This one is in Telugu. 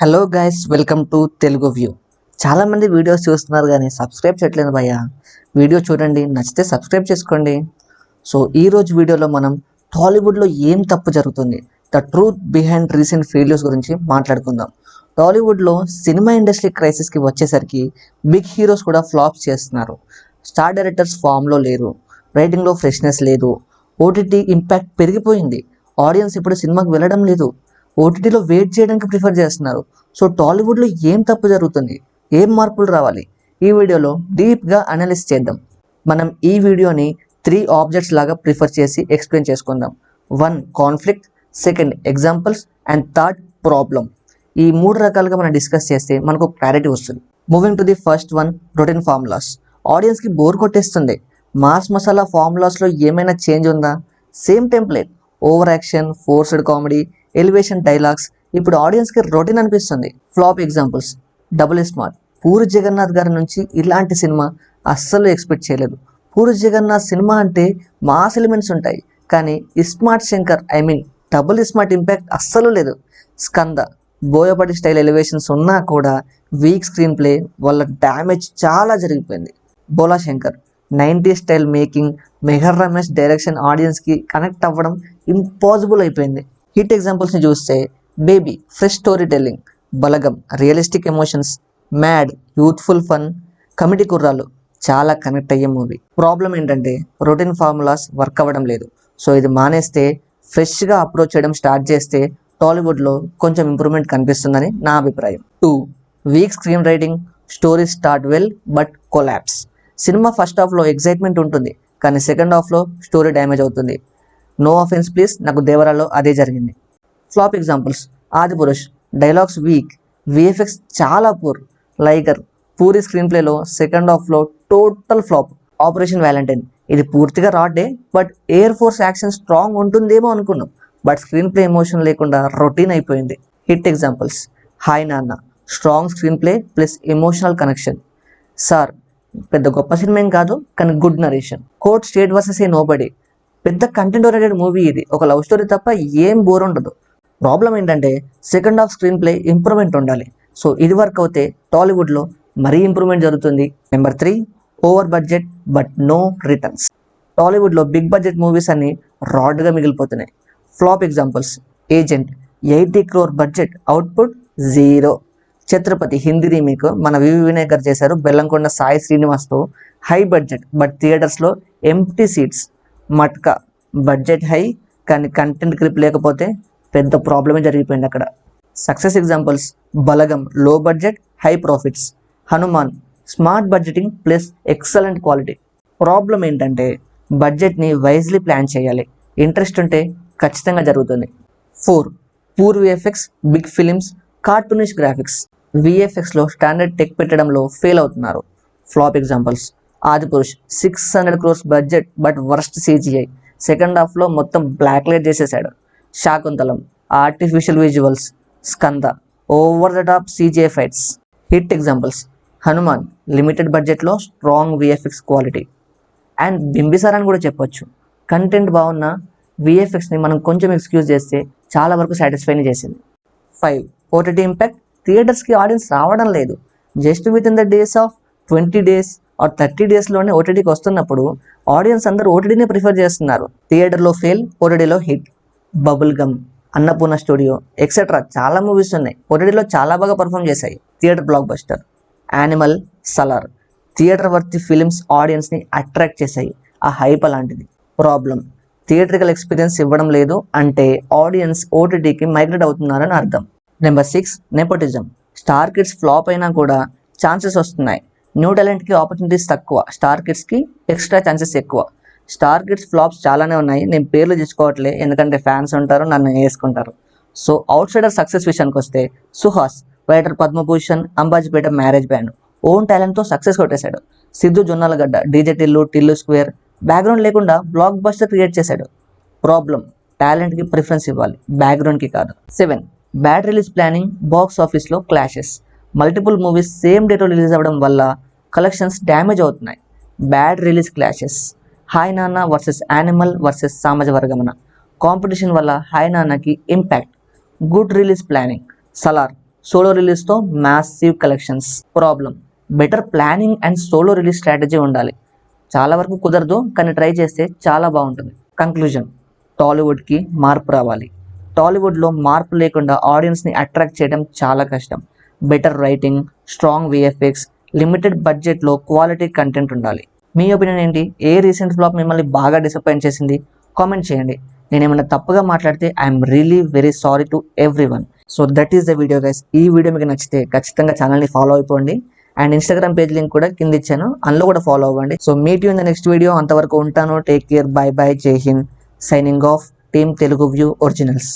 Hello guys, welcome to Telugu view. చాలామంది వీడియోస్ చూస్తున్నారు కానీ సబ్స్క్రైబ్ చేయట్లేదు భయ్య. వీడియో చూడండి, నచ్చితే సబ్స్క్రైబ్ చేసుకోండి. సో ఈరోజు వీడియోలో మనం టాలీవుడ్లో ఏం తప్పు జరుగుతుంది, the truth behind recent failures గురించి మాట్లాడుకుందాం. టాలీవుడ్లో సినిమా ఇండస్ట్రీ క్రైసిస్కి వచ్చేసరికి బిగ్ హీరోస్ కూడా ఫ్లాప్స్ చేస్తున్నారు. స్టార్ డైరెక్టర్స్ ఫామ్లో లేరు, రైటింగ్లో ఫ్రెష్నెస్ లేదు, ఓటీటీ ఇంపాక్ట్ పెరిగిపోయింది. ఆడియన్స్ ఇప్పుడు సినిమాకి వెళ్ళడం లేదు, ఓటీటీలో వెయిట్ చేయడానికి ప్రిఫర్ చేస్తున్నారు. సో టాలీవుడ్లో ఏం తప్పు జరుగుతుంది, ఏం మార్పులు రావాలి, ఈ వీడియోలో డీప్గా అనలైజ్ చేద్దాం. మనం ఈ వీడియోని 3 ఆబ్జెక్ట్స్ లాగా ప్రిఫర్ చేసి ఎక్స్ప్లెయిన్ చేసుకుందాం. 1 conflict, second examples and third problem. ఈ 3 రకాలుగా మనం డిస్కస్ చేస్తే మనకు క్లారిటీ వస్తుంది. Moving to the first one, routine formulas. ఆడియన్స్కి బోర్ కొట్టేస్తుంది. మాస్ మసాలా ఫార్ములాస్లో ఏమైనా చేంజ్ ఉందా? Same template, over action, forced comedy, elevation dialogues. ఇప్పుడు ఆడియన్స్కి రొటీన్ అనిపిస్తుంది. Flop examples, double smart. Puri Jagannadh గారి నుంచి ఇలాంటి సినిమా అస్సలు ఎక్స్పెక్ట్ చేయలేదు. పూరి జగన్నాథ్ సినిమా అంటే మాస్ ఎలిమెంట్స్ ఉంటాయి, కానీ iSmart Shankar double smart impact అస్సలు లేదు. స్కంద, బోయపాటి స్టైల్ ఎలివేషన్స్ ఉన్నా కూడా వీక్ స్క్రీన్ ప్లే వల్ల డ్యామేజ్ చాలా జరిగిపోయింది. Bhola Shankar, 90s style making, Mehar Ramesh direction ఆడియన్స్కి కనెక్ట్ అవ్వడం ఇంపాసిబుల్ అయిపోయింది. హిట్ ఎగ్జాంపుల్స్ని చూస్తే baby, fresh story telling. Balagam, realistic emotions. Mad, youthful fun. Committee కుర్రాలు, చాలా కనెక్ట్ అయ్యే మూవీ. ప్రాబ్లం ఏంటంటే రొటీన్ ఫార్ములాస్ వర్క్ అవ్వడం లేదు. సో ఇది మానేస్తే, ఫ్రెష్గా అప్రోచ్ చేయడం స్టార్ట్ చేస్తే టాలీవుడ్లో కొంచెం ఇంప్రూవ్మెంట్ కనిపిస్తుందని నా అభిప్రాయం. 2 weak screen writing. Story start well but collapse. Cinema first హాఫ్లో ఎగ్జైట్మెంట్ ఉంటుంది, కానీ సెకండ్ హాఫ్లో స్టోరీ డ్యామేజ్ అవుతుంది. నో అఫెన్స్ ప్లీజ్, నాకు దేవరాలో అదే జరిగింది. Flop examples, Adipurush, dialogues weak, VFX చాలా పూర్. లైగర్, పూరి స్క్రీన్ ప్లేలో సెకండ్ హాఫ్లో టోటల్ ఫ్లాప్. ఆపరేషన్ వ్యాలంటైన్, ఇది పూర్తిగా రాడ్డే, but air force action strong ఉంటుందేమో అనుకున్నాం, బట్ స్క్రీన్ ప్లే ఎమోషన్ లేకుండా రొటీన్ అయిపోయింది. Hit examples, hi Nanna, strong screen play plus emotional connection. Sir, పెద్ద గొప్ప సినిమా ఏం కాదు, కానీ good narration. Court state versus a nobody, పెద్ద కంటెంట్ ఓరియంటెడ్ మూవీ ఇది, ఒక లవ్ స్టోరీ తప్ప ఏం బోర్ ఉండదు. ప్రాబ్లం ఏంటంటే second half screenplay improvement ఉండాలి. సో ఇది వర్క్ అవుతే టాలీవుడ్లో మరీ ఇంప్రూవ్మెంట్ జరుగుతుంది. Number 3, over budget but no returns. టాలీవుడ్లో బిగ్ బడ్జెట్ మూవీస్ అన్ని రాడ్గా మిగిలిపోతున్నాయి. Flop examples, agent, 80 crore budget, output 0. Chatrapathi Hindi remake మన వివి వినాయక్ గారు చేశారు బెల్లంకొండ సాయి శ్రీనివాస్తో. హై బడ్జెట్ బట్ థియేటర్స్లో empty seats. Matka, budget high కానీ కంటెంట్ క్రిప్ లేకపోతే పెద్ద ప్రాబ్లమే జరిగిపోయింది అక్కడ. సక్సెస్ ఎగ్జాంపుల్స్, బలగం, లో budget high profits. Hanuman, smart budgeting plus excellent quality. Problem ఏంటంటే బడ్జెట్ని వైజ్లీ ప్లాన్ చేయాలి, ఇంట్రెస్ట్ ఉంటే ఖచ్చితంగా జరుగుతుంది. 4 poor VFX, big films, cartoonish graphics. విఎఫ్ఎక్స్లో స్టాండర్డ్ టెక్ పెట్టడంలో ఫెయిల్ అవుతున్నారు. Flop examples, Adipurush, 600 crores budget but worst CGI, second హాఫ్లో మొత్తం బ్లాక్ లైట్ చేసేసాడు. Shakuntalam, artificial visuals. Skanda, over the top CGI fights. Hit examples, Hanuman, limited బడ్జెట్లో strong VFX quality. And Bimbisara అని కూడా చెప్పొచ్చు. కంటెంట్ బాగున్న విఎఫ్ఎక్స్ని మనం కొంచెం ఎక్స్క్యూజ్ చేస్తే చాలా వరకు సాటిస్ఫైని చేసింది. 5 ఓటీటీ ఇంపాక్ట్, థియేటర్స్కి ఆడియన్స్ రావడం లేదు. Just with in the days of 20 days or 30 daysలోనే ఓటీటీకి వస్తున్నప్పుడు ఆడియన్స్ అందరూ ఓటీటీనే ప్రిఫర్ చేస్తున్నారు. థియేటర్లో ఫెయిల్, ఓటీటీలో hit. Bubble gum, Annapurna studio etcetera చాలా మూవీస్ ఉన్నాయి, ఓటీటీలో చాలా బాగా పర్ఫామ్ చేశాయి. Theatre blockbuster. Animal, Salaar, theatre worthy films ఆడియన్స్ని అట్రాక్ట్ చేశాయి. ఆ హైప్ అలాంటిది. ప్రాబ్లం, థియేటర్కల్ ఎక్స్పీరియన్స్ ఇవ్వడం లేదు అంటే ఆడియన్స్ ఓటీటీకి మైగ్రేట్ అవుతున్నారని అర్థం. Number 6 nepotism. Star kids flop అయినా కూడా ఛాన్సెస్ వస్తున్నాయి. న్యూ టాలెంట్కి ఆపర్చునిటీస్ తక్కువ, స్టార్ కిడ్స్కి ఎక్స్ట్రా ఛాన్సెస్ ఎక్కువ. స్టార్ కిడ్స్ ఫ్లాప్స్ చాలానే ఉన్నాయి, నేను పేర్లు తీసుకోవట్లే ఎందుకంటే ఫ్యాన్స్ ఉంటారు, నన్ను వేసుకుంటారు. సో అవుట్ సైడర్ సక్సెస్ విషయానికి వస్తే Suhas, writer Padmabhushan, Ambajipeta marriage band, own టాలెంట్తో సక్సెస్ కొట్టేశాడు. Siddhu Jonnalagadda, DJ Tillu square, background లేకుండా బ్లాక్ బస్టర్ క్రియేట్ చేశాడు. ప్రాబ్లం, టాలెంట్కి ప్రిఫరెన్స్ ఇవ్వాలి, బ్యాక్గ్రౌండ్కి కాదు. 7 బ్యాడ్ రిలీజ్ ప్లానింగ్, బాక్స్ ఆఫీస్లో క్లాషెస్. మల్టిపుల్ మూవీస్ సేమ్ డేట్లో రిలీజ్ అవ్వడం వల్ల కలెక్షన్స్ డ్యామేజ్ అవుతున్నాయి. Bad release clashes. Hi Nanna versus animal versus Samajavaragamana. Competition వల్ల హాయ్ నాన్నకి impact. Good release planning. Salaar, solo రిలీజ్తో massive collections. Problem, better planning and solo release strategy ఉండాలి. చాలా వరకు కుదరదు, కానీ ట్రై చేస్తే చాలా బాగుంటుంది. కంక్లూజన్, టాలీవుడ్కి మార్పు రావాలి. టాలీవుడ్లో మార్పు లేకుండా ఆడియన్స్ని అట్రాక్ట్ చేయడం చాలా కష్టం. Better writing, strong VFX, limited బడ్జెట్లో క్వాలిటీ కంటెంట్ ఉండాలి. మీ ఒపీనియన్ ఏంటి? ఏ రీసెంట్ ఫ్లాప్ మిమ్మల్ని బాగా డిసప్పాయింట్ చేసింది? కామెంట్ చేయండి. నేను ఏమైనా తప్పుగా మాట్లాడితే I'm really very sorry to everyone. So that is the video guys. ఈ వీడియో మీకు నచ్చితే ఖచ్చితంగా ఛానల్ని ఫాలో అయిపోండి. అండ్ ఇన్స్టాగ్రామ్ పేజ్ లింక్ కూడా కింద ఇచ్చాను, అందులో కూడా ఫాలో అవ్వండి. So meet you in the next video. అంతవరకు ఉంటాను. టేక్ కేర్, బై బై, జై Hind. Signing off, team Telugu view originals.